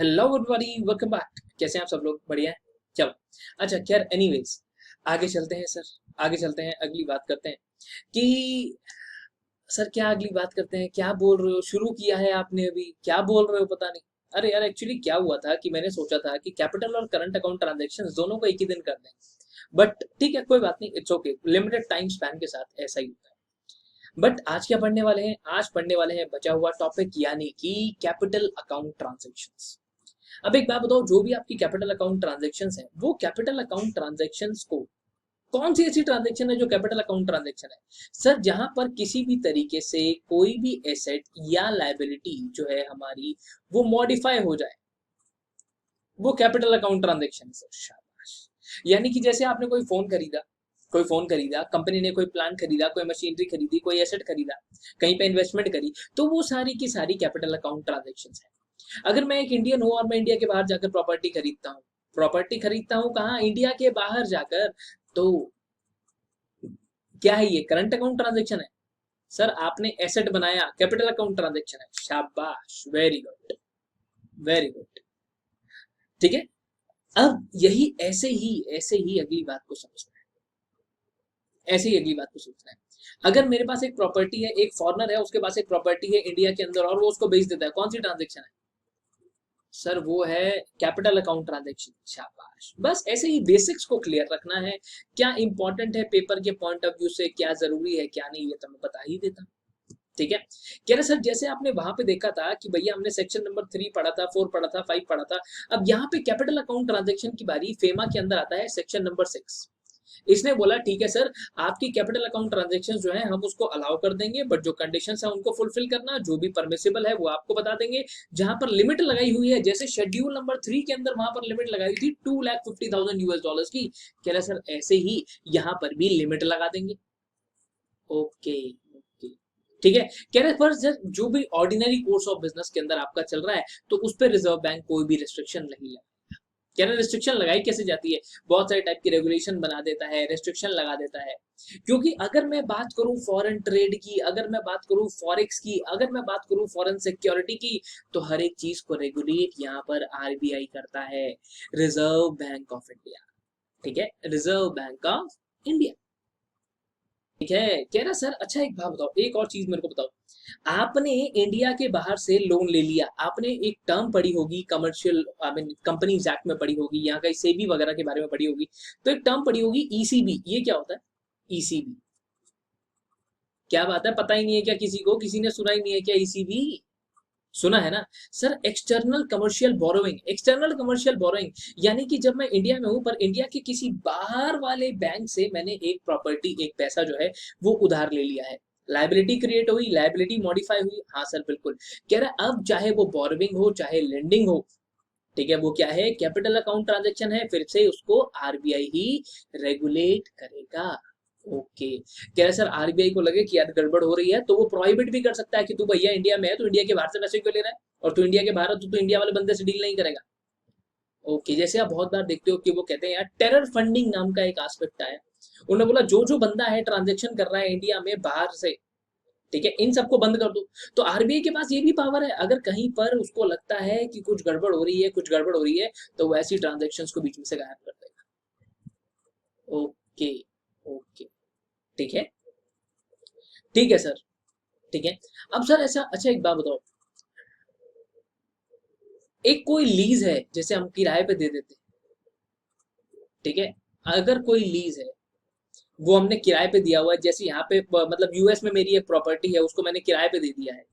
Hello everybody, welcome back. कैसे हैं आप सब लोग? बढ़िया है। चलो, अच्छा खैर, एनीवेज आगे चलते हैं सर। आगे चलते हैं, अगली बात करते हैं कि सर क्या अगली बात करते हैं। क्या बोल रहे हो? शुरू किया है आपने अभी, क्या बोल रहे हो पता नहीं। अरे यार, एक्चुअली क्या हुआ था कि मैंने सोचा था कि कैपिटल और करंट अकाउंट ट्रांजेक्शन दोनों को एक ही दिन कर दें, बट ठीक है, कोई बात नहीं, it's okay. Limited time span के साथ ऐसा ही होता है। बट आज क्या पढ़ने वाले हैं? आज पढ़ने वाले हैं बचा हुआ टॉपिक, यानी कि कैपिटल अकाउंट ट्रांजेक्शन्स। अब एक बात बताओ, जो भी आपकी कैपिटल अकाउंट ट्रांजेक्शन्स हैं, वो कैपिटल अकाउंट ट्रांजेक्शन्स को कौन सी ऐसी ट्रांजेक्शन है जो कैपिटल अकाउंट ट्रांजेक्शन है? सर, जहां पर किसी भी तरीके से कोई भी एसेट या लायबिलिटी जो है हमारी, वो मॉडिफाई हो जाए, वो कैपिटल अकाउंट ट्रांजेक्शन है सर। शाबाश। यानी कि जैसे आपने कोई फोन खरीदा, कंपनी ने कोई प्लांट खरीदा, कोई मशीनरी खरीदी, कोई एसेट खरीदा, कहीं पे इन्वेस्टमेंट करी, तो वो सारी की सारी कैपिटल अकाउंट ट्रांजेक्शन है। अगर मैं एक इंडियन हूँ और मैं इंडिया के बाहर जाकर प्रॉपर्टी खरीदता हूँ कहाँ? इंडिया के बाहर जाकर, तो क्या है ये? करंट अकाउंट ट्रांजेक्शन है। सर, आपने एसेट बनाया, कैपिटल अकाउंट ट्रांजेक्शन है। शाबाश, वेरी गुड, वेरी गुड। ठीक है। अब यही ऐसे ही अगली बात को समझना है, ऐसे ही अगली बात को सोचना है। अगर मेरे पास एक प्रॉपर्टी है, एक फॉरनर है, उसके पास एक प्रॉपर्टी है इंडिया के अंदर, और वो उसको बेच देता है, कौन सी ट्रांजेक्शन है? सर, वो है कैपिटल अकाउंट ट्रांजेक्शन। शाबाश। बस ऐसे ही बेसिक्स को क्लियर रखना है। क्या इंपॉर्टेंट है पेपर के पॉइंट ऑफ व्यू से, क्या जरूरी है क्या नहीं, ये तो मैं बता ही देता हूँ। ठीक है। कह रहे सर, जैसे आपने वहां पे देखा था कि भैया हमने सेक्शन नंबर 3 पढ़ा था, 4 पढ़ा था, 5 पढ़ा था। अब यहाँ पे कैपिटल अकाउंट ट्रांजेक्शन की बारी फेमा के अंदर आता है, सेक्शन नंबर 6। इसने बोला ठीक है सर, आपकी कैपिटल अकाउंट ट्रांजेक्शन जो है हम उसको अलाउ कर देंगे, बट जो कंडीशंस है उनको फुलफिल करना, जो भी परमिसिबल है वो आपको बता देंगे। जहां पर लिमिट लगाई हुई है, जैसे शेड्यूल नंबर 3 के अंदर वहां पर लिमिट लगाई थी $250,000 की, कह रहे सर ऐसे ही यहाँ पर भी लिमिट लगा देंगे। ओके, ओके, ठीक है। कह रहे पर सर, जो भी ऑर्डिनरी कोर्स ऑफ बिजनेस के अंदर आपका चल रहा है, तो उस पर रिजर्व बैंक कोई भी रिस्ट्रिक्शन नहीं लगा। कह रहे रिस्ट्रिक्शन लगाई कैसे जाती है? बहुत सारे टाइप की रेगुलेशन बना देता है, रेस्ट्रिक्शन लगा देता है। क्योंकि अगर मैं बात करूं फॉरेन ट्रेड की, अगर मैं बात करूं फॉरेक्स की, अगर मैं बात करूं फॉरेन सिक्योरिटी की, तो हर एक चीज को रेगुलेट यहाँ पर आरबीआई करता है, रिजर्व बैंक ऑफ इंडिया। ठीक है, रिजर्व बैंक ऑफ इंडिया। ठीक है। कह रहा सर, अच्छा एक बात बताओ, एक और चीज मेरे को बताओ। आपने इंडिया के बाहर से लोन ले लिया, आपने एक टर्म पढ़ी होगी commercial, I mean companies act में पढ़ी होगी, यहाँ का सेबी वगैरह के बारे में पढ़ी होगी, तो एक टर्म पढ़ी होगी ईसीबी। ये क्या होता है ईसीबी? क्या बात है, पता ही नहीं है क्या किसी को? किसी ने सुना ही नहीं है क्या ईसीबी? सुना है ना? Sir, external commercial borrowing, external commercial borrowing, यानी कि जब मैं इंडिया में हूं पर इंडिया के किसी बाहर वाले बैंक से मैंने एक प्रॉपर्टी, एक पैसा जो है वो उधार ले लिया है, लाइबिलिटी क्रिएट हुई, लाइबिलिटी मॉडिफाई हुई। हाँ सर, बिल्कुल। कह रहा है अब चाहे वो बोरोइंग हो चाहे लेंडिंग हो, ठीक है, वो क्या है? कैपिटल अकाउंट ट्रांजेक्शन है, फिर से उसको आरबीआई ही रेगुलेट करेगा। ओके। कह रहे सर, आरबीआई को लगे कि यार गड़बड़ हो रही है, तो वो प्रोहिबिट भी कर सकता है कि तू भैया इंडिया में है तो इंडिया के बाहर से पैसे क्यों ले रहा है, और तू इंडिया के बाहर है तो तू इंडिया वाले बंदे से डील नहीं करेगा। ओके। जैसे आप बहुत बार देखते हो कि वो कहते हैं यार, टेरर फंडिंग नाम का एक एस्पेक्ट आया। उन्होंने बोला जो जो बंदा है ट्रांजेक्शन कर रहा है इंडिया में बाहर से, ठीक है, इन सबको बंद कर दो। तो आरबीआई के पास ये भी पावर है, अगर कहीं पर उसको लगता है कि कुछ गड़बड़ हो रही है, कुछ गड़बड़ हो रही है, तो वो ऐसी ट्रांजेक्शन को बीच में से गायब कर देगा। ओके, ओके, ठीक है, ठीक है सर, ठीक है। अब सर ऐसा, अच्छा एक बात बताओ, एक कोई लीज है, जैसे हम किराए पे दे देते हैं, ठीक है, अगर कोई लीज है, वो हमने किराए पे दिया हुआ है, जैसे यहाँ पे मतलब यूएस में मेरी एक प्रॉपर्टी है, उसको मैंने किराए पे दे दिया है,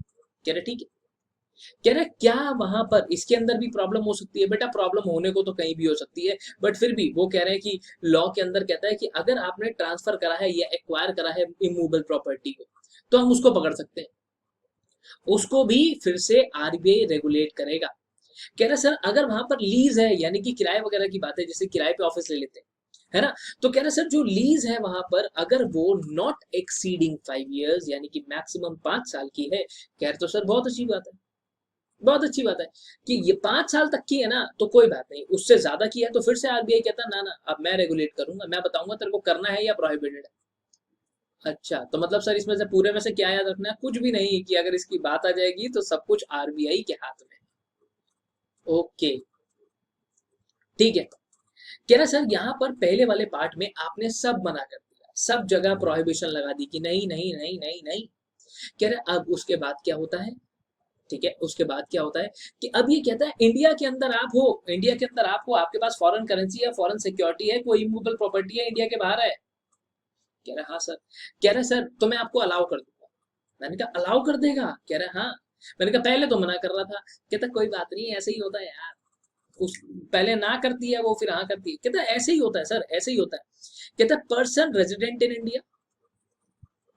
कह रहे ठीक है। कह रहा है क्या वहां पर इसके अंदर भी प्रॉब्लम हो सकती है? बेटा, प्रॉब्लम होने को तो कहीं भी हो सकती है, बट फिर भी वो कह रहे हैं कि लॉ के अंदर कहता है कि अगर आपने ट्रांसफर करा है या एक्वायर करा है इमूवेबल प्रॉपर्टी को, तो हम उसको पकड़ सकते हैं, उसको भी फिर से आरबीआई रेगुलेट करेगा। कह रहे सर, अगर वहां पर लीज है, यानी कि किराए वगैरह की बात है, जैसे किराए पे ऑफिस ले लेते हैं, है ना, तो कह रहे सर जो लीज है वहां पर, अगर वो नॉट एक्सीडिंग 5 years, यानी कि मैक्सिमम 5 साल की है, कह रहे तो सर बहुत अच्छी बात है, बहुत अच्छी बात है कि ये 5 साल तक की है ना, तो कोई बात नहीं, उससे ज्यादा की है तो फिर से आरबीआई कहता ना ना, अब मैं रेगुलेट करूंगा, मैं बताऊंगा तेरे को करना है या प्रोहिबिटेड है। अच्छा, तो मतलब सर इसमें से पूरे में से क्या याद रखना है? कुछ भी नहीं, कि अगर इसकी बात आ जाएगी तो सब कुछ आरबीआई के हाथ में। ओके, ठीक है। कह रहा सर यहाँ पर पहले वाले पार्ट में आपने सब मना कर दिया, सब जगह प्रोहिबिशन लगा दी कि नहीं नहीं नहीं नहीं नहीं। कह रहा अब उसके बाद क्या होता है, ठीक है, उसके बाद क्या होता है कि अब ये कहता है इंडिया के अंदर आप हो, इंडिया के अंदर आप हो, आपके पास फॉरेन करेंसी है, फॉरेन सिक्योरिटी है, कोई इमूवेबल प्रॉपर्टी है, इंडिया के बाहर है। कह रहा हाँ सर। कह रहा सर तो मैं आपको अलाउ कर दूंगा। मैंने कहा अलाउ कर देगा? कह रहा हाँ। मैंने कहा पहले तो मना कर रहा था। कहता कोई बात नहीं, ऐसे ही होता है यार, उस पहले ना करती है वो, फिर हाँ करती है। कहता ऐसे ही होता है सर, ऐसे ही होता है। कहता person resident in India,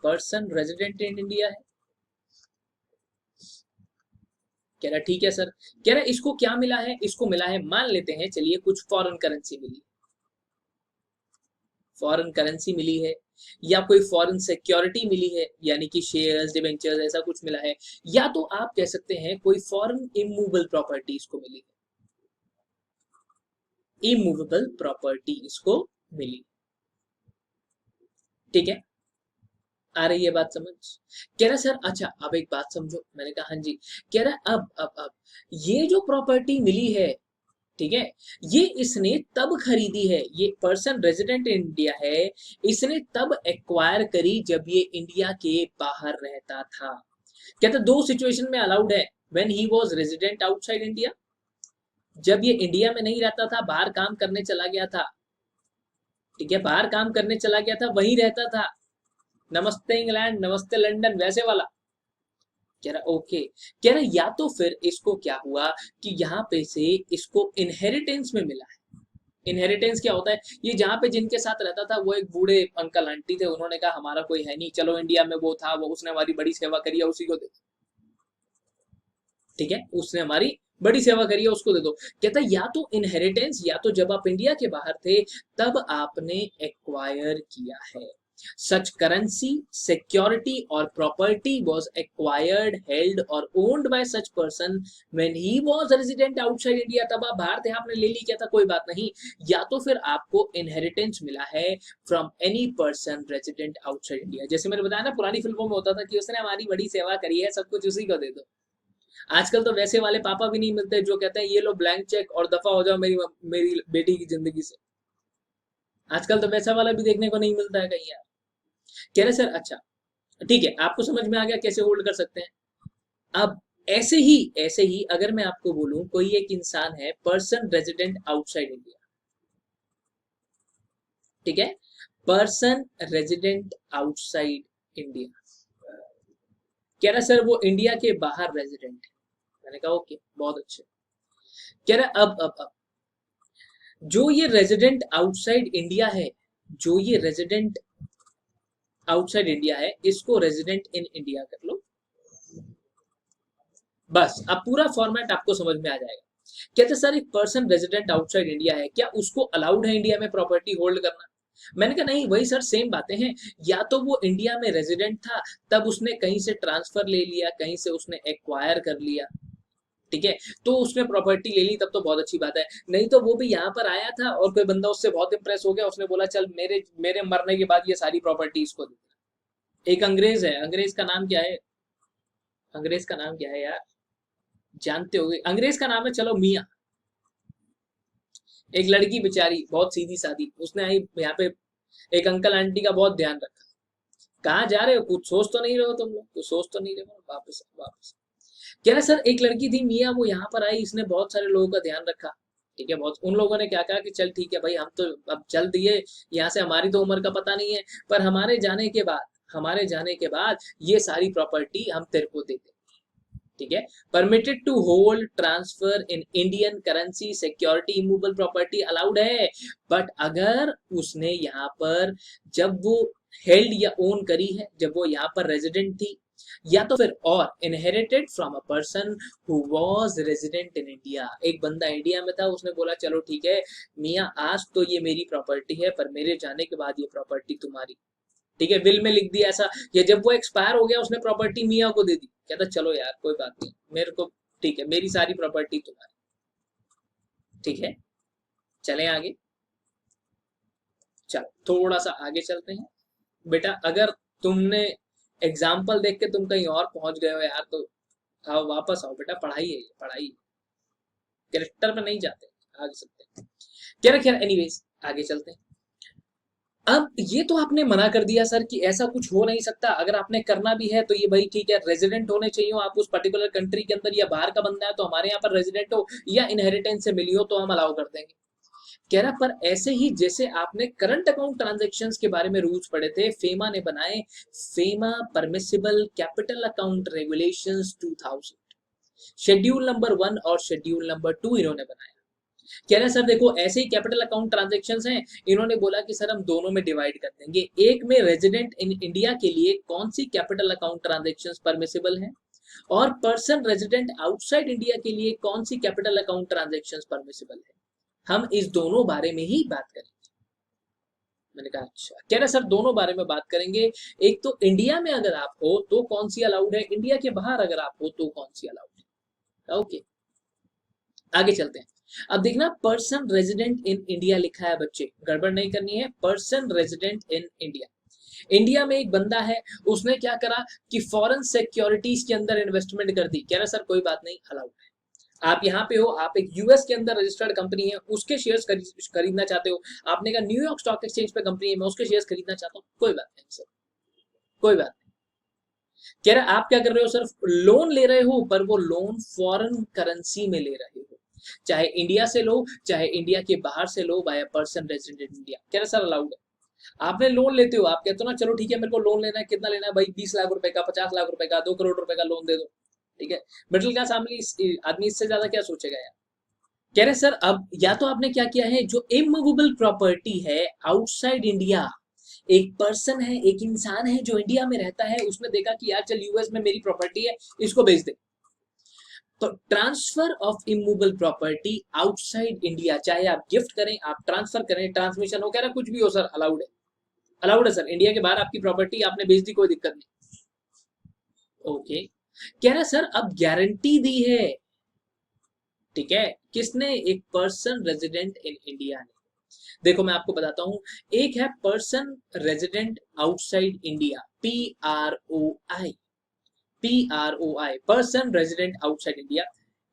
person resident in India है। कह रहा ठीक है सर। कह रहा इसको क्या मिला है, इसको मिला है, मान लेते हैं चलिए कुछ फॉरेन करेंसी मिली, फॉरेन करेंसी मिली है, या कोई फॉरेन सिक्योरिटी मिली है, यानी कि शेयर्स डिबेंचर्स ऐसा कुछ मिला है, या तो आप कह सकते हैं कोई फॉरेन इमूवेबल प्रॉपर्टी इसको मिली है, इमूवेबल प्रॉपर्टी इसको मिली। ठीक है, आ रही है बात समझ? कह रहा सर अच्छा अब एक बात समझो। मैंने कहा हाँ जी। कह रहा अब ये जो प्रॉपर्टी मिली है, ठीक है, ये इसने तब खरीदी है, ये पर्सन रेजिडेंट इन इंडिया है, इसने तब एक्वायर करी जब ये इंडिया के बाहर रहता था। कहते दो सिचुएशन में अलाउड है, when he was resident outside India, जब ये इंडिया में नहीं रहता था, बाहर काम करने चला गया था, ठीक है, बाहर काम करने चला गया था, वहीं रहता था, नमस्ते इंग्लैंड नमस्ते लंदन वैसे वाला। कह रहा ओके। कह रहा या तो फिर इसको क्या हुआ कि यहाँ पे से इसको इनहेरिटेंस में मिला है। इनहेरिटेंस क्या होता है, ये जहाँ पे जिनके साथ रहता था वो एक बूढ़े अंकल आंटी थे, उन्होंने कहा हमारा कोई है नहीं, चलो इंडिया में वो था, वो उसने हमारी बड़ी सेवा करी है, उसी को दे। ठीक है, उसने हमारी बड़ी सेवा करी है, उसको दे दो। कहता या तो इनहेरिटेंस, या तो जब आप इंडिया के बाहर थे तब आपने एक्वायर किया है। सच करेंसी, सिक्योरिटी और property was acquired, held or owned by such person when he was resident outside India। तब आप बाहर थे, आपने ले ली, क्या था कोई बात नहीं। या तो फिर आपको इनहेरिटेंस मिला है from any person resident outside India. जैसे मैंने बताया ना, पुरानी फिल्मों में होता था कि उसने हमारी बड़ी सेवा करी है, सब कुछ उसी को दे दो। आजकल तो वैसे वाले पापा भी नहीं मिलते जो कहते हैं ये लो ब्लैंक चेक और दफा हो जाओ मेरी मेरी बेटी की जिंदगी से। आजकल तो वैसा वाला भी देखने को नहीं मिलता है कहीं यार। कह रहे सर अच्छा ठीक है, आपको समझ में आ गया कैसे होल्ड कर सकते हैं। अब ऐसे ही अगर मैं आपको बोलूं कोई एक इंसान है पर्सन रेजिडेंट आउटसाइड इंडिया, ठीक है, पर्सन रेजिडेंट आउटसाइड इंडिया। कह रहा सर वो इंडिया के बाहर रेजिडेंट है। मैंने कहा ओके बहुत अच्छे। कह रहा अब जो ये रेजिडेंट आउटसाइड इंडिया है, जो ये रेजिडेंट आउटसाइड इंडिया है, इसको रेजिडेंट इन इंडिया कर लो। बस अब पूरा फॉर्मेट आपको समझ में आ जाएगा। कहते सर एक पर्सन रेजिडेंट आउटसाइड इंडिया है, क्या उसको अलाउड है इंडिया में प्रॉपर्टी होल्ड करना? मैंने कहा नहीं, वही सर सेम बातें हैं। या तो वो इंडिया में रेजिडेंट था, तब उसने कहीं से ट्रांसफर ले लिया, कहीं से उसने एक्वायर कर लिया, ठीक है, तो उसने प्रॉपर्टी ले ली, तब तो बहुत अच्छी बात है। नहीं तो वो भी यहाँ पर आया था और कोई बंदा उससे बहुत इंप्रेस हो गया, उसने बोला चल मेरे मेरे मरने के बाद ये सारी प्रॉपर्टी इसको दे। एक अंग्रेज है, अंग्रेज का नाम क्या है, अंग्रेज का नाम क्या है यार, जानते होगे, अंग्रेज का नाम है चलो मियाँ। एक लड़की बेचारी बहुत सीधी सादी, उसने आई यहाँ पे एक अंकल आंटी का बहुत ध्यान रखा। कहाँ जा रहे हो, कुछ सोच तो नहीं रहे हो तुम लोग, कुछ सोच तो नहीं रहे हो, वापस वापस। कह रहे सर एक लड़की थी मियाँ, वो यहाँ पर आई, इसने बहुत सारे लोगों का ध्यान रखा, ठीक है, बहुत। उन लोगों ने क्या कहा कि चल ठीक है भाई, हम तो अब चल दिए यहाँ से, हमारी तो उम्र का पता नहीं है, पर हमारे जाने के बाद ये सारी प्रॉपर्टी हम तेरे को दे दें, ठीक है। Permitted to hold transfer in Indian currency security immovable property allowed है, बट अगर उसने यहाँ पर जब वो हेल्ड या ओन करी है, जब वो यहाँ पर रेजिडेंट थी, या तो फिर और inherited from a person who was resident in India, एक बंदा इंडिया में था, उसने बोला चलो ठीक है मियाँ आज तो ये मेरी प्रॉपर्टी है, पर मेरे जाने के बाद ये प्रॉपर्टी तुम्हारी, ठीक है, विल में लिख दिया ऐसा। या जब वो एक्सपायर हो गया उसने प्रॉपर्टी मियाँ को दे दी, कहता चलो यार कोई बात नहीं, मेरे को ठीक है, मेरी सारी प्रॉपर्टी तुम्हारी, ठीक है। चले आगे, चलो थोड़ा सा आगे चलते हैं। बेटा अगर तुमने एग्जाम्पल देख के तुम कहीं और पहुंच गए हो यार, तो आओ वापस आओ बेटा, पढ़ाई है ये, पढ़ाई। कैरेक्टर पे नहीं जाते, आगे चलते हैं। कह रहे खैर एनीवेज आगे चलते हैं। अब ये तो आपने मना कर दिया सर कि ऐसा कुछ हो नहीं सकता, अगर आपने करना भी है तो ये भाई ठीक है, रेजिडेंट होने चाहिए आप उस पर्टिकुलर कंट्री के अंदर, या बाहर का बंदा है तो हमारे यहाँ पर रेजिडेंट हो या इनहेरिटेंस से मिली हो तो हम अलाउ कर देंगे। कह रहा पर ऐसे ही जैसे आपने करंट अकाउंट ट्रांजैक्शंस के बारे में रूल्स पढ़े थे, फेमा ने बनाए FEMA permissible capital account regulations 2000, schedule number 1 और शेड्यूल नंबर 2 इन्होंने बनाया। कह रहे सर देखो ऐसे ही कैपिटल अकाउंट ट्रांजैक्शंस हैं, इन्होंने बोला कि सर हम दोनों में डिवाइड कर देंगे, एक में रेजिडेंट इन इंडिया के लिए कौन सी कैपिटल अकाउंट ट्रांजैक्शंस परमिसिबल हैं और पर्सन रेजिडेंट आउटसाइड इंडिया के लिए कौन सी कैपिटल अकाउंट ट्रांजैक्शंस परमिसिबल है, हम इस दोनों बारे में ही बात करेंगे। मैंने कहा अच्छा। कह रहे सर दोनों बारे में बात करेंगे, एक तो इंडिया में अगर आप हो तो कौन सी अलाउड है, इंडिया के बाहर अगर आप हो तो कौन सी अलाउड है। ओके आगे चलते हैं। अब देखना पर्सन रेजिडेंट इन इंडिया लिखा है बच्चे, गड़बड़ नहीं करनी है, person resident in India. India में एक बंदा है, उसने क्या करा कि फॉरेन सिक्योरिटीज के अंदर इन्वेस्टमेंट कर दी, कह रहा सर कोई बात नहीं अलाउड है। आप यहाँ पे हो, आप एक यूएस के अंदर रजिस्टर्ड कंपनी है, उसके शेयर्स खरीदना चाहते हो, आपने कहा न्यूयॉर्क स्टॉक एक्सचेंज पे कंपनी है मैं उसके शेयर्स खरीदना चाहता हूँ, कोई बात नहीं सर, कोई बात नहीं। कह रहे आप क्या कर रहे हो सर, लोन ले रहे हो पर वो लोन फॉरेन करेंसी में ले रहे हो, चाहे इंडिया से लो चाहे इंडिया के बाहर से लो, बाय पर्सन रेजिडेंट इंडिया। कह रहे सर अलाउड है। आपने लोन लेते हो, आप कहते हो ना चलो ठीक है मेरे को लोन लेना है, कितना लेना है भाई, 20 लाख रुपए का, 50 लाख रुपए का, 2 करोड़ रुपए का लोन दे दो, ठीक है। मिडिल क्लास आदमी इससे ज्यादा क्या सोचेगा यार। कह रहे सर अब या तो आपने क्या किया है, जो इमूवेबल प्रॉपर्टी है आउटसाइड इंडिया, एक पर्सन है एक इंसान है जो इंडिया में रहता है, उसने देखा कि यार चल यूएस में मेरी प्रॉपर्टी है इसको बेच दे, तो transfer of immovable property outside India, चाहे आप गिफ्ट करें आप ट्रांसफर करें, ट्रांसमिशन हो, कह रहा कुछ भी हो सर अलाउड है, अलाउड है सर, इंडिया के बाहर आपकी प्रॉपर्टी आपने बेच दी कोई दिक्कत नहीं। ओके कह रहा सर अब गारंटी दी है, ठीक है, किसने, एक पर्सन रेजिडेंट इन इंडिया ने। देखो मैं आपको बताता हूं, एक है person resident outside India, PROI, PROI person resident outside India.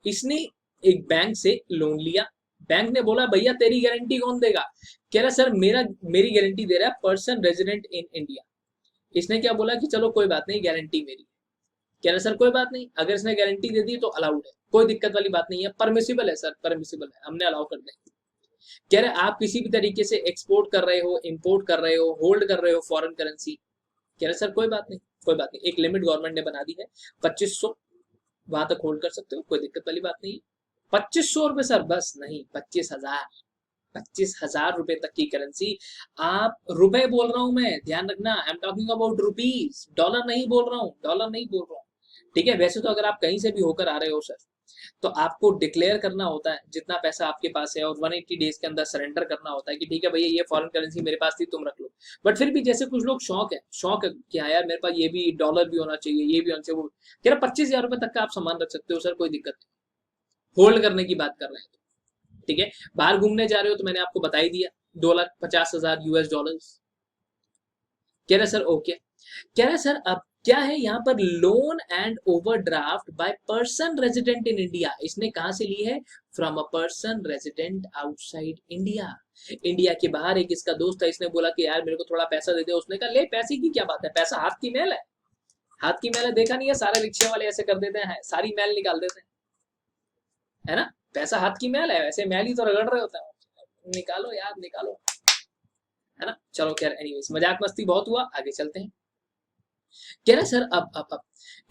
इसने एक बैंक से लोन लिया, बैंक ने बोला भैया तेरी गारंटी कौन देगा, कह रहा सर मेरी गारंटी दे रहा है पर्सन रेजिडेंट इन इंडिया। इसने क्या बोला कि चलो कोई बात नहीं गारंटी मेरी, कह रहा सर कोई बात नहीं, अगर इसने गारंटी दे दी तो अलाउड है, कोई दिक्कत वाली बात नहीं है, परमिसिबल है सर, परमिसिबल है, हमने अलाउ कर देंगे। कह रहे आप किसी भी तरीके से एक्सपोर्ट कर रहे हो, इंपोर्ट कर रहे हो, होल्ड कर रहे हो फॉरेन करेंसी, कह रहे सर कोई बात नहीं, कोई बात नहीं, एक लिमिट गवर्नमेंट ने बना दी है 2500, वहां तक होल्ड कर सकते हो, कोई दिक्कत वाली बात नहीं। 2500 रुपए सर, बस नहीं 25,000, 25,000 रुपए तक की करेंसी। आप रुपए बोल रहा हूं मैं, ध्यान रखना, I am talking about rupees, dollar नहीं बोल रहा हूँ, डॉलर नहीं बोल रहा हूँ, ठीक है। वैसे तो अगर आप कहीं से भी होकर आ रहे हो सर तो आपको डिक्लेयर करना होता है जितना पैसा आपके पास है, और 180 डेज के अंदर सरेंडर करना होता है कि ठीक है भैया ये फॉरेन करेंसी मेरे पास थी तुम रख लो। बट फिर भी जैसे कुछ लोग शौक है कि हाँ यार मेरे पास ये भी डॉलर भी होना चाहिए, ये भी होना चाहिए, वो कह रहा 25,000 रुपए तक का आप सामान रख सकते हो सर, कोई दिक्कत नहीं, होल्ड करने की बात कर रहे हैं तो ठीक है। बाहर घूमने जा रहे हो तो मैंने आपको बता ही दिया, 2,50,000 यूएस डॉलर्स। कह रहे सर ओके, कह रहे सर अब क्या है यहाँ पर, loan and overdraft bye person resident in India, इसने कहां से ली है, from a person resident outside India. India के बाहर एक इसका दोस्त है, इसने बोला कि यार मेरे को थोड़ा पैसा दे दे, उसने कहा ले पैसे की क्या बात है, पैसा हाथ की मैल है, हाथ की मैल है, देखा नहीं है सारे रिक्शे वाले ऐसे कर देते हैं, सारी मैल निकाल देते हैं, है ना, पैसा हाथ की मैल है, वैसे मैल ही तो रगड़ रहे होते हैं, निकालो यार निकालो, है ना। चलो खैर एनीवेज मजाक मस्ती बहुत हुआ, आगे चलते हैं। कह रहा सर अब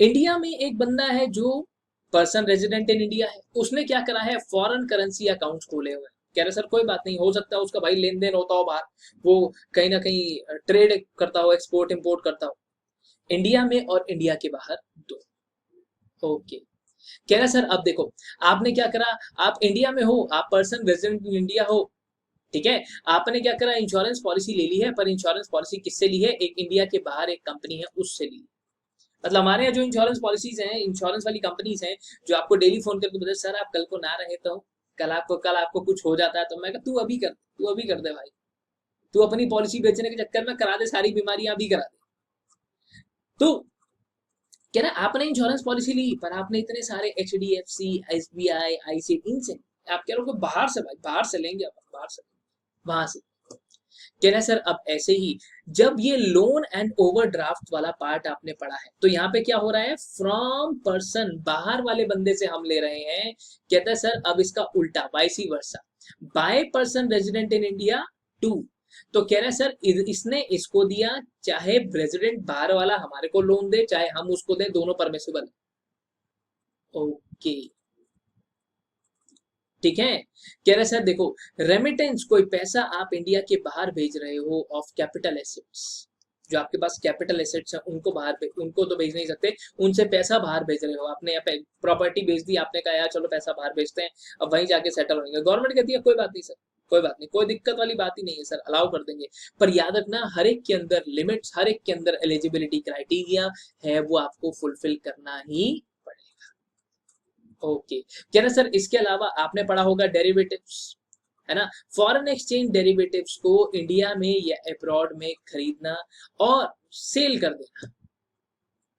इंडिया में एक बंदा है जो पर्सन रेजिडेंट इन इंडिया है, उसने क्या करा है, फॉरेन करेंसी अकाउंट्स खोले हुए हैं। कह रहे सर कोई बात नहीं, हो सकता है उसका भाई लेन देन होता हो बाहर, वो कहीं ना कहीं ट्रेड करता हो, एक्सपोर्ट इंपोर्ट करता हो, इंडिया में और इंडिया के बाहर दो। ओके कह रहा सर अब देखो आपने क्या करा, आप इंडिया में हो, आप पर्सन रेजिडेंट इन इंडिया हो, ठीक है, आपने क्या करा, इंश्योरेंस पॉलिसी ले ली है, पर इंश्योरेंस पॉलिसी किससे ली है, एक इंडिया के बाहर एक कंपनी है उससे ली है। मतलब हमारे यहाँ जो इंश्योरेंस पॉलिसीज हैं, इंश्योरेंस वाली कंपनीज हैं जो आपको डेली फोन करके बोलते सर आप कल को ना रहे तो कल आपको कुछ हो जाता है, तो मैं तू अभी कर दे भाई, तू अपनी पॉलिसी बेचने के चक्कर में करा दे, सारी बीमारियां अभी करा दे। तो कह रहा आपने इंश्योरेंस पॉलिसी ली पर आपने इतने सारे HDFC, SBI, ICICI इनसे आप कह रहे हो कि बाहर से, भाई बाहर से लेंगे अपन, बाहर से, वहां से। कह रहे सर अब ऐसे ही जब ये लोन एंड ओवरड्राफ्ट वाला पार्ट आपने पढ़ा है तो यहाँ पे क्या हो रहा है, फ्रॉम पर्सन, बाहर वाले बंदे से हम ले रहे हैं। कहता है सर अब इसका उल्टा, vice versa, by person resident in India to. तो कह रहा है सर इसने इसको दिया, चाहे रेजिडेंट बाहर वाला हमारे को लोन दे चाहे हम उसको दें, दोनों परमिसिबल। ओके ठीक है। कह रहे सर देखो, रेमिटेंस कोई पैसा आप इंडिया के बाहर भेज रहे हो ऑफ कैपिटल एसेट्स, जो आपके पास कैपिटल एसेट्स हैं उनको बाहर, उनको तो भेज नहीं सकते, उनसे पैसा बाहर भेज रहे हो, आपने यहाँ पे प्रॉपर्टी बेच दी, आपने कहा यार चलो पैसा बाहर भेजते हैं, अब वहीं जाके सेटल होंगे, गवर्नमेंट कहती है कोई बात नहीं सर, कोई बात नहीं, कोई दिक्कत वाली बात ही नहीं है सर, अलाउ कर देंगे। पर याद रखना हर एक के अंदर लिमिट्स, हर एक के अंदर एलिजिबिलिटी क्राइटेरिया है, वो आपको फुलफिल करना ही पड़ेगा। ओके क्या ना सर, इसके अलावा आपने पढ़ा होगा डेरिवेटिव्स, है ना, फॉरेन एक्सचेंज डेरिवेटिव्स को इंडिया में या अब्रॉड में खरीदना और सेल कर देना,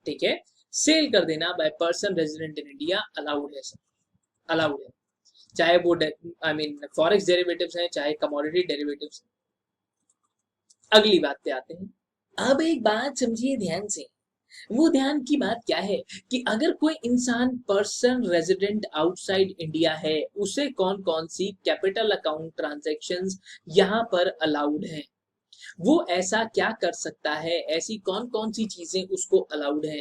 ठीक है, सेल कर देना bye person resident in India allowed है सर, अलाउड है, चाहे वो आई मीन फॉरेक्स डेरिवेटिव्स हैं चाहे कमोडिटी डेरिवेटिव्स। अगली बात पे आते हैं। अब एक बात समझिए ध्यान से, वो ध्यान की बात क्या है कि अगर कोई इंसान पर्सन रेजिडेंट आउटसाइड इंडिया है, उसे कौन कौन सी कैपिटल अकाउंट ट्रांजैक्शंस यहां पर अलाउड हैं, वो ऐसा क्या कर सकता है, ऐसी कौन कौन सी चीजें उसको अलाउड है।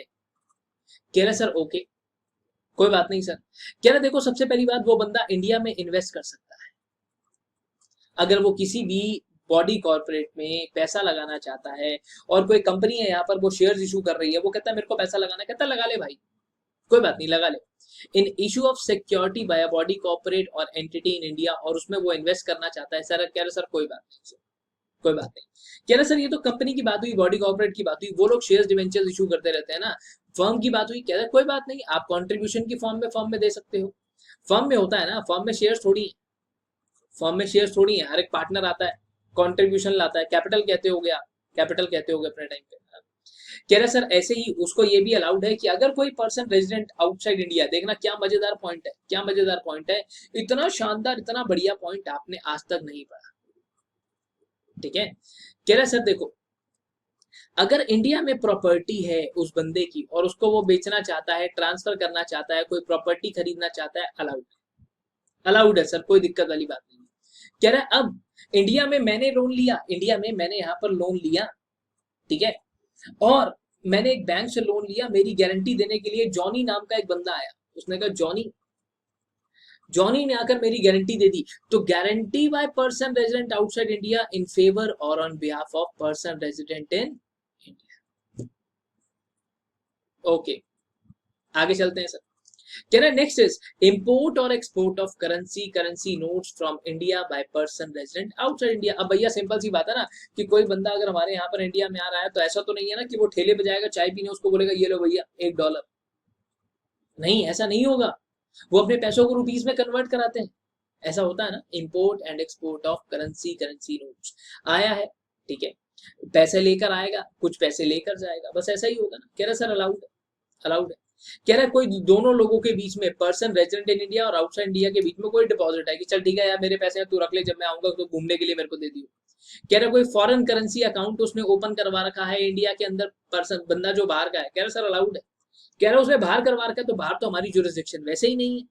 कह रहे सर ओके कोई बात नहीं सर। कह रहे देखो सबसे पहली बात, वो बंदा इंडिया में इन्वेस्ट कर सकता है, अगर वो किसी भी बॉडी कॉर्पोरेट में पैसा लगाना चाहता है और कोई कंपनी है यहाँ पर वो शेयर्स इशू कर रही है, वो कहता है मेरे को पैसा लगाना है, कहता है लगा ले भाई, कोई बात नहीं लगा ले। इन issue of security bye a body corporate और एंटिटी इन इंडिया, और उसमें वो इन्वेस्ट करना चाहता है, सर कह रहे सर कोई बात नहीं सर, कोई बात नहीं। कह रहे सर ये तो कंपनी की बात हुई, बॉडी कॉर्पोरेट की बात हुई, वो लोग शेयर्स डिवेंचर्स इशू करते रहते हैं ना, फर्म की बात हुई, कह रहे कोई बात नहीं, आप कंट्रीब्यूशन की फॉर्म में दे सकते हो, फर्म में होता है ना, फर्म में शेयर्स थोड़ी है, फर्म में शेयर्स थोड़ी है, हर एक पार्टनर आता है कंट्रीब्यूशन लाता है, कैपिटल कहते हो गया, कैपिटल कहते हो गए अपने टाइम पे। कह रहे सर ऐसे ही उसको ये भी अलाउड है कि अगर कोई पर्सन रेजिडेंट आउटसाइड इंडिया, देखना क्या मजेदार पॉइंट है, क्या मजेदार पॉइंट है, इतना शानदार इतना बढ़िया पॉइंट आपने आज तक नहीं पढ़ा, ठीक है। कह रहे सर देखो, अगर इंडिया में प्रॉपर्टी है उस बंदे की और उसको वो बेचना चाहता है, ट्रांसफर करना चाहता है, कोई प्रॉपर्टी खरीदना चाहता है, अलाउड, अलाउड है सर, कोई दिक्कत वाली बात नहीं। कह रहा है अब इंडिया में मैंने लोन लिया, इंडिया में मैंने यहाँ पर लोन लिया, ठीक है, और मैंने एक बैंक से लोन लिया, मेरी गारंटी देने के लिए जॉनी नाम का एक बंदा आया, उसने कहा जॉनी, जॉनी ने आकर मेरी गारंटी दे दी, तो guarantee by person resident outside India in favour और on behalf of person resident in India. Okay आगे चलते हैं सर। कह रहा है नेक्स्ट इज इंपोर्ट और export of currency, currency notes from India by person resident outside India. अब भैया सिंपल सी बात है ना कि कोई बंदा अगर हमारे यहाँ पर इंडिया में आ रहा है तो ऐसा तो नहीं है ना कि वो ठेले पे जाएगा चाय पीने, उसको बोलेगा ये लो भैया $1, नहीं ऐसा नहीं होगा, वो अपने पैसों को रुपीस में कन्वर्ट कराते हैं, ऐसा होता है ना। Import and export of currency, currency notes आया है, ठीक है, पैसे लेकर आएगा, कुछ पैसे लेकर जाएगा, बस ऐसा ही होगा ना। कह रहा सर अलाउड है, अलाउड है। कह रहा है कोई दोनों लोगों के बीच में, पर्सन रेजिडेंट इन इंडिया और आउटसाइड इंडिया के बीच में कोई डिपॉजिट है कि चल ठीक है यार मेरे पैसे हैं तू रख ले, जब मैं आऊंगा तो घूमने के लिए मेरे को दे दियो। कह रहा कोई फॉरेन करेंसी अकाउंट उसने ओपन करवा रखा है इंडिया के अंदर, पर्सन बंदा जो बाहर का है, कह रहा सर अलाउड है। कह रहा उसने बाहर करवा रखा है, तो बाहर तो हमारी जुरिस्डिक्शन वैसे ही नहीं है।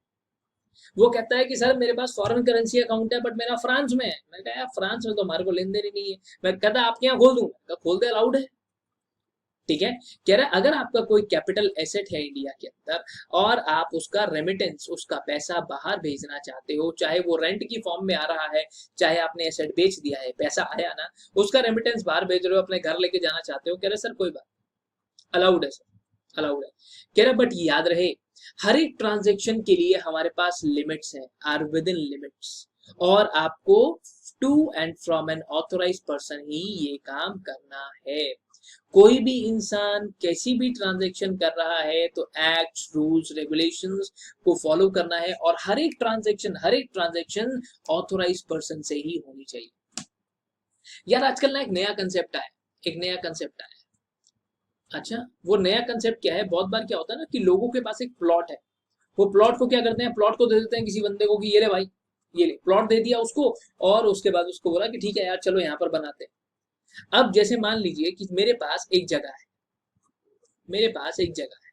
वो कहता है कि सर मेरे पास फॉरेन करेंसी अकाउंट है बट मेरा फ्रांस में है, मैं कहा यार फ्रांस में तो हमारे को लेन देन ही नहीं है, मैं कहता आपके यहाँ खोल दूंगा, खोल दे, अलाउड है, ठीक है। कह रहा है अगर आपका कोई कैपिटल एसेट है इंडिया के अंदर और आप उसका रेमिटेंस, उसका पैसा बाहर भेजना चाहते हो, चाहे वो रेंट की फॉर्म में आ रहा है, चाहे आपने एसेट बेच दिया है, पैसा आया ना, उसका रेमिटेंस बाहर भेज रहे हो, अपने घर लेके जाना चाहते हो, कह रहे सर कोई बात, अलाउड है सर, अलाउड है। कह रहा बट याद रहे हर एक ट्रांजेक्शन के लिए हमारे पास लिमिट्स हैं, आर विद इन लिमिट्स, और आपको to and from an authorise person ही ये काम करना है। कोई भी इंसान कैसी भी ट्रांजैक्शन कर रहा है तो एक्ट्स, रूल्स, रेगुलेशंस को फॉलो करना है, और हर एक ट्रांजैक्शन ऑथोराइज पर्सन से ही होनी चाहिए। यार आजकल ना एक नया कंसेप्ट आया, एक नया कंसेप्ट आया। अच्छा वो नया कंसेप्ट क्या है, बहुत बार क्या होता है ना कि लोगों के पास एक प्लॉट है, वो प्लॉट को क्या करते हैं, प्लॉट को दे देते हैं किसी बंदे को कि ये ले भाई ये ले प्लॉट दे दिया उसको, और उसके बाद उसको बोला कि ठीक है यार चलो यहाँ पर बनाते हैं। अब जैसे मान लीजिए कि मेरे पास एक जगह है, मेरे पास एक जगह है,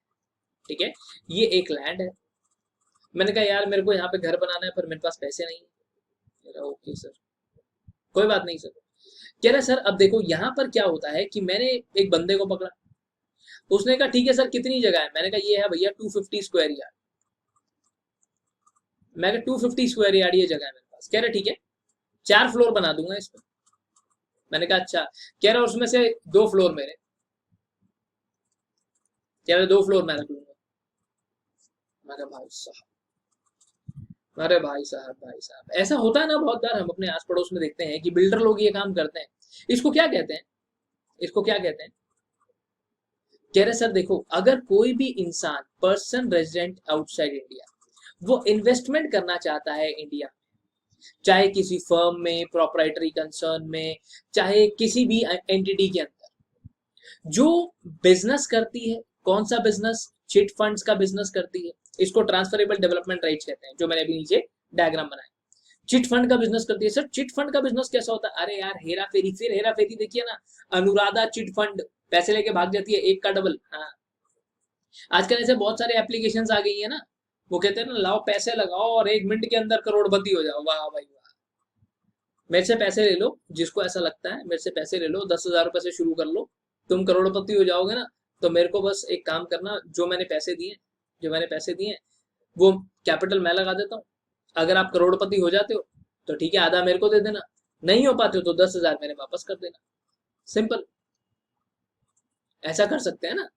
ठीक है, ये एक लैंड है। मैंने कहा यार मेरे को यहाँ पे घर बनाना है पर मेरे पास पैसे नहीं है। कह रहा ओके सर, कोई बात नहीं सर। कह रहा सर अब देखो यहाँ पर क्या होता है कि मैंने एक बंदे को पकड़ा, उसने कहा ठीक है सर कितनी जगह है, मैंने कहा ये है भैया 250 स्क्वायर यार्ड। मैं कहा 250 स्क्वायर यार्ड ये जगह है मेरे पास। कह रहा ठीक है 4 फ्लोर बना दूंगा इसमें। मैंने कहा अच्छा। कह रहा उसमें से 2 फ्लोर मेरे। कह रहा 2 फ्लोर मैं रख लूंगा। मैं कहा भाई साहब, अरे भाई साहब ऐसा होता है ना बहुत बार, हम अपने आस पड़ोस में देखते हैं कि बिल्डर लोग ये काम करते हैं। इसको क्या कहते हैं, इसको क्या कहते हैं? कह रहे सर देखो अगर कोई भी इंसान पर्सन रेजिडेंट आउटसाइड इंडिया वो इन्वेस्टमेंट करना चाहता है इंडिया, चाहे किसी फर्म में, प्रोप्राइटरी कंसर्न में, चाहे किसी भी एंटिटी के अंदर, जो बिजनेस करती है, कौन सा बिजनेस? चिट फंड्स का बिजनेस करती है। इसको ट्रांसफरेबल डेवलपमेंट राइट्स कहते हैं, जो मैंने अभी नीचे डायग्राम बनाया। चिट फंड का बिजनेस करती है। सर चिट फंड का बिजनेस कैसा होता है? अरे यार हेरा फेरी, फिर हेरा फेरी देखिए ना, अनुराधा चिट फंड, पैसे लेके भाग जाती है एक का डबल। हाँ, आजकल ऐसे बहुत सारे एप्लीकेशंस आ गई है ना, वो कहते हैं ना लाओ पैसे लगाओ और 1 मिनट के अंदर करोड़पति हो जाओ। वाह भाई वाह, मेरे से पैसे ले लो, जिसको ऐसा लगता है मेरे से पैसे ले लो, 10,000 रुपए से शुरू कर लो, तुम करोड़पति हो जाओगे ना। तो मेरे को बस एक काम करना, जो मैंने पैसे दिए, जो मैंने पैसे दिए वो कैपिटल मैं लगा देता हूँ। अगर आप करोड़पति हो जाते हो तो ठीक है आधा मेरे को दे देना, नहीं हो पाते हो तो 10,000 मैंने वापस कर देना। सिंपल, ऐसा कर सकते हैं ना?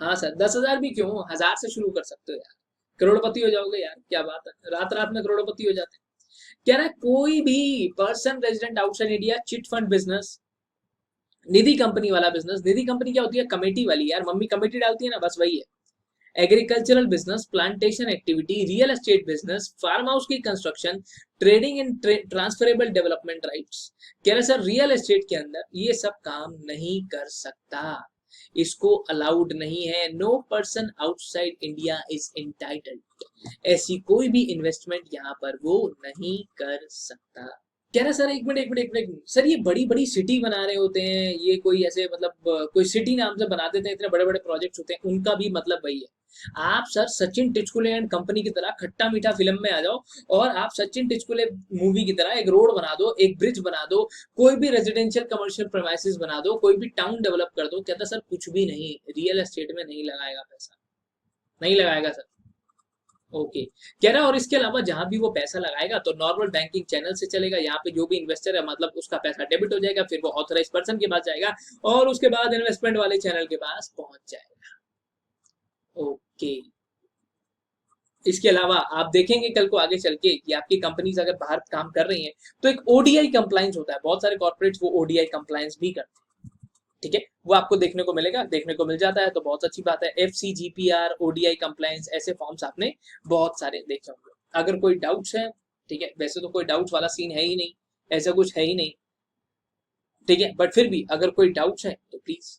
हाँ सर 10,000 भी क्यों, 1,000 से शुरू कर सकते हो यार, करोड़पति हो जाओगे यार, क्या बात है, रात रात में करोड़पति हो जाते हैं। कह रहा है कोई भी person resident outside India chit fund business, Nidhi company वाला बिजनेस। निधि कंपनी क्या होती है? कमेटी वाली यार, मम्मी कमेटी डालती है ना, बस वही है। Agricultural business, plantation activity, real estate business, farm house की construction, trading in transferable development rights. कह रहे सर रियल एस्टेट के अंदर ये सब काम नहीं कर सकता, इसको अलाउड नहीं है। No person outside India is entitled, ऐसी कोई भी इन्वेस्टमेंट यहाँ पर वो नहीं कर सकता। कह रहा सर एक मिनट एक मिनट एक मिनट सर, ये बड़ी बड़ी सिटी बना रहे होते हैं, ये कोई ऐसे मतलब कोई सिटी नाम से बना देते हैं, इतने बड़े बड़े प्रोजेक्ट्स होते हैं, उनका भी मतलब वही है। आप sir Sachin Tichkule and company की तरह खट्टा मीठा फिल्म में आ जाओ, और आप सचिन टिचकुले मूवी की तरह एक रोड बना दो, एक ब्रिज बना दो, कोई भी रेजिडेंशियल कमर्शियल प्रेमाइसेस बना दो, कोई भी टाउन डेवलप कर दो। कहता सर कुछ भी नहीं, रियल एस्टेट में नहीं लगाएगा पैसा, नहीं लगाएगा सर। ओके, कह रहा है और इसके अलावा जहां भी वो पैसा लगाएगा तो नॉर्मल बैंकिंग चैनल से चलेगा। यहाँ पे जो भी इन्वेस्टर है मतलब उसका पैसा डेबिट हो जाएगा, फिर वो ऑथराइज पर्सन के पास जाएगा और उसके बाद इन्वेस्टमेंट वाले चैनल के पास पहुंच जाएगा। ओके, इसके अलावा आप देखेंगे कल को आगे चल के कि आपकी कंपनीज अगर बाहर काम कर रही हैं तो एक ओडीआई कंप्लायंस होता है, बहुत सारे कॉर्पोरेट्स वो ओडीआई कंप्लायंस भी करते हैं, ठीक है, वो आपको देखने को मिलेगा, देखने को मिल जाता है तो बहुत अच्छी बात है। FCGPR, ODI कंप्लायंस, ऐसे फॉर्म्स आपने बहुत सारे देखे होंगे। अगर कोई डाउट्स है, ठीक है, वैसे तो कोई डाउट्स वाला सीन है ही नहीं, ऐसा कुछ है ही नहीं, ठीक है, बट फिर भी अगर कोई डाउट्स है तो प्लीज